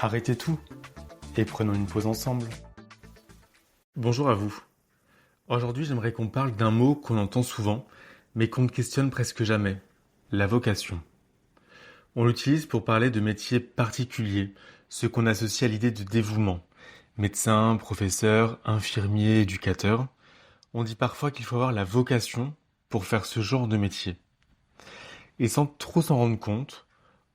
Arrêtez tout et prenons une pause ensemble. Bonjour à vous. Aujourd'hui, j'aimerais qu'on parle d'un mot qu'on entend souvent, mais qu'on ne questionne presque jamais, la vocation. On l'utilise pour parler de métiers particuliers, ceux qu'on associe à l'idée de dévouement. Médecin, professeur, infirmier, éducateur. On dit parfois qu'il faut avoir la vocation pour faire ce genre de métier. Et sans trop s'en rendre compte,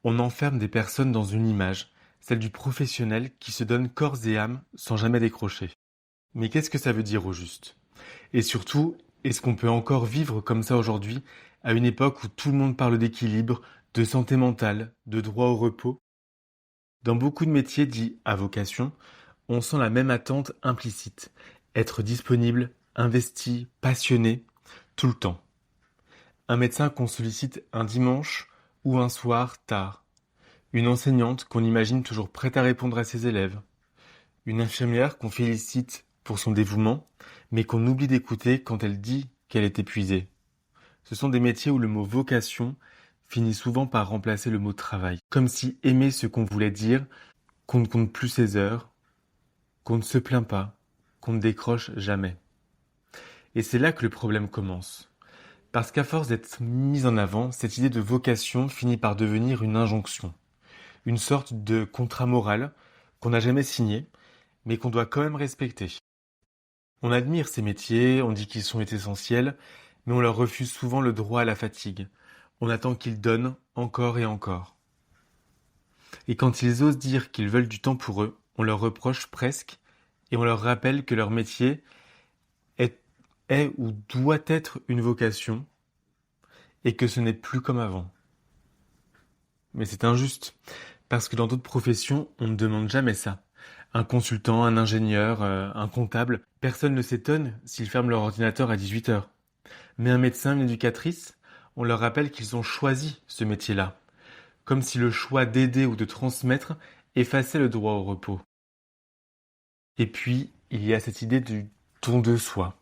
on enferme des personnes dans une image, celle du professionnel qui se donne corps et âme sans jamais décrocher. Mais qu'est-ce que ça veut dire au juste? Et surtout, est-ce qu'on peut encore vivre comme ça aujourd'hui, à une époque où tout le monde parle d'équilibre, de santé mentale, de droit au repos? Dans beaucoup de métiers dits à vocation, on sent la même attente implicite. Être disponible, investi, passionné, tout le temps. Un médecin qu'on sollicite un dimanche ou un soir tard. Une enseignante qu'on imagine toujours prête à répondre à ses élèves. Une infirmière qu'on félicite pour son dévouement, mais qu'on oublie d'écouter quand elle dit qu'elle est épuisée. Ce sont des métiers où le mot vocation finit souvent par remplacer le mot travail. Comme si aimer ce qu'on voulait dire, qu'on ne compte plus ses heures, qu'on ne se plaint pas, qu'on ne décroche jamais. Et c'est là que le problème commence. Parce qu'à force d'être mise en avant, cette idée de vocation finit par devenir une injonction. Une sorte de contrat moral qu'on n'a jamais signé, mais qu'on doit quand même respecter. On admire ces métiers, on dit qu'ils sont essentiels, mais on leur refuse souvent le droit à la fatigue. On attend qu'ils donnent encore et encore. Et quand ils osent dire qu'ils veulent du temps pour eux, on leur reproche presque, et on leur rappelle que leur métier est ou doit être une vocation, et que ce n'est plus comme avant. Mais c'est injuste, parce que dans d'autres professions, on ne demande jamais ça. Un consultant, un ingénieur, un comptable, personne ne s'étonne s'ils ferment leur ordinateur à 18 heures. Mais un médecin, une éducatrice, on leur rappelle qu'ils ont choisi ce métier-là. Comme si le choix d'aider ou de transmettre effaçait le droit au repos. Et puis, il y a cette idée du don de soi.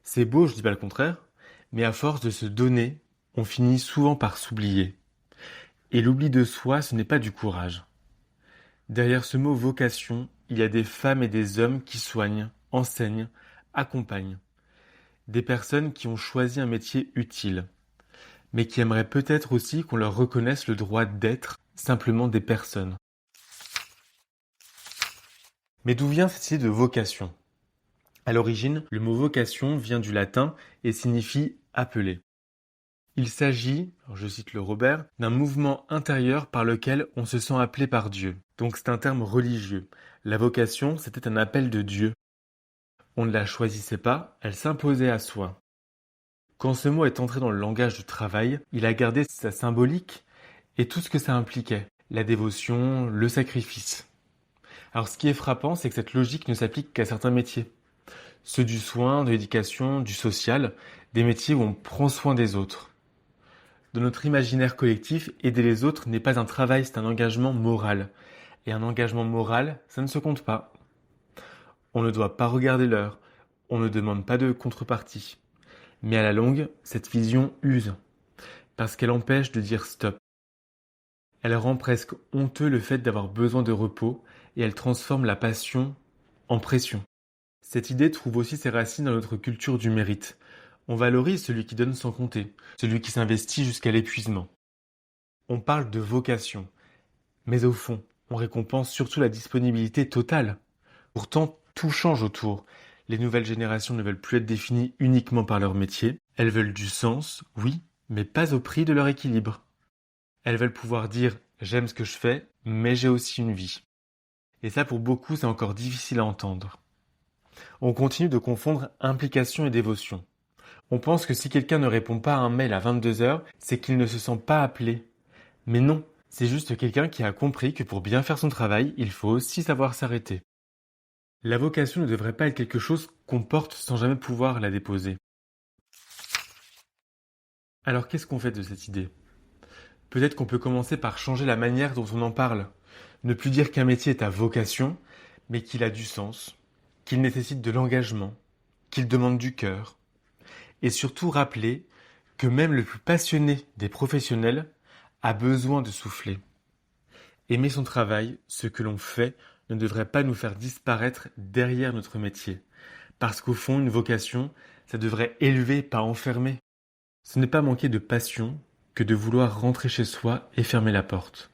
C'est beau, je dis pas le contraire, mais à force de se donner, on finit souvent par s'oublier. Et l'oubli de soi, ce n'est pas du courage. Derrière ce mot vocation, il y a des femmes et des hommes qui soignent, enseignent, accompagnent. Des personnes qui ont choisi un métier utile, mais qui aimeraient peut-être aussi qu'on leur reconnaisse le droit d'être simplement des personnes. Mais d'où vient cette idée de vocation? À l'origine, le mot vocation vient du latin et signifie appeler. Il s'agit, alors je cite le Robert, d'un mouvement intérieur par lequel on se sent appelé par Dieu. Donc c'est un terme religieux. La vocation, c'était un appel de Dieu. On ne la choisissait pas, elle s'imposait à soi. Quand ce mot est entré dans le langage du travail, il a gardé sa symbolique et tout ce que ça impliquait. La dévotion, le sacrifice. Alors ce qui est frappant, c'est que cette logique ne s'applique qu'à certains métiers. Ceux du soin, de l'éducation, du social, des métiers où on prend soin des autres. Dans notre imaginaire collectif, aider les autres n'est pas un travail, c'est un engagement moral. Et un engagement moral, ça ne se compte pas. On ne doit pas regarder l'heure, on ne demande pas de contrepartie. Mais à la longue, cette vision use, parce qu'elle empêche de dire stop. Elle rend presque honteux le fait d'avoir besoin de repos, et elle transforme la passion en pression. Cette idée trouve aussi ses racines dans notre culture du mérite. On valorise celui qui donne sans compter, celui qui s'investit jusqu'à l'épuisement. On parle de vocation, mais au fond, on récompense surtout la disponibilité totale. Pourtant, tout change autour. Les nouvelles générations ne veulent plus être définies uniquement par leur métier. Elles veulent du sens, oui, mais pas au prix de leur équilibre. Elles veulent pouvoir dire « j'aime ce que je fais, mais j'ai aussi une vie ». Et ça, pour beaucoup, c'est encore difficile à entendre. On continue de confondre implication et dévotion. On pense que si quelqu'un ne répond pas à un mail à 22 heures, c'est qu'il ne se sent pas appelé. Mais non, c'est juste quelqu'un qui a compris que pour bien faire son travail, il faut aussi savoir s'arrêter. La vocation ne devrait pas être quelque chose qu'on porte sans jamais pouvoir la déposer. Alors qu'est-ce qu'on fait de cette idée? Peut-être qu'on peut commencer par changer la manière dont on en parle. Ne plus dire qu'un métier est à vocation, mais qu'il a du sens, qu'il nécessite de l'engagement, qu'il demande du cœur. Et surtout rappeler que même le plus passionné des professionnels a besoin de souffler. Aimer son travail, ce que l'on fait, ne devrait pas nous faire disparaître derrière notre métier. Parce qu'au fond, une vocation, ça devrait élever, pas enfermer. Ce n'est pas manquer de passion que de vouloir rentrer chez soi et fermer la porte.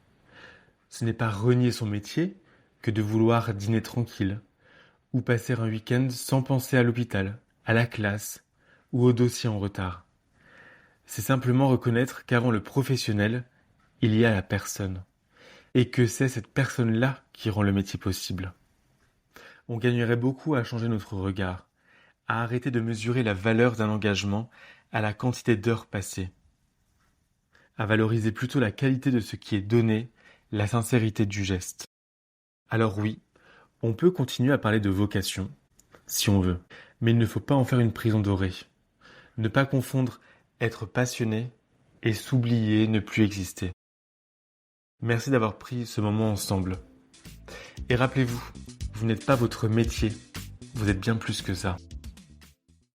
Ce n'est pas renier son métier que de vouloir dîner tranquille, ou passer un week-end sans penser à l'hôpital, à la classe ou au dossier en retard. C'est simplement reconnaître qu'avant le professionnel, il y a la personne, et que c'est cette personne-là qui rend le métier possible. On gagnerait beaucoup à changer notre regard, à arrêter de mesurer la valeur d'un engagement à la quantité d'heures passées, à valoriser plutôt la qualité de ce qui est donné, la sincérité du geste. Alors oui, on peut continuer à parler de vocation, si on veut, mais il ne faut pas en faire une prison dorée. Ne pas confondre être passionné et s'oublier ne plus exister. Merci d'avoir pris ce moment ensemble. Et rappelez-vous, vous n'êtes pas votre métier, vous êtes bien plus que ça.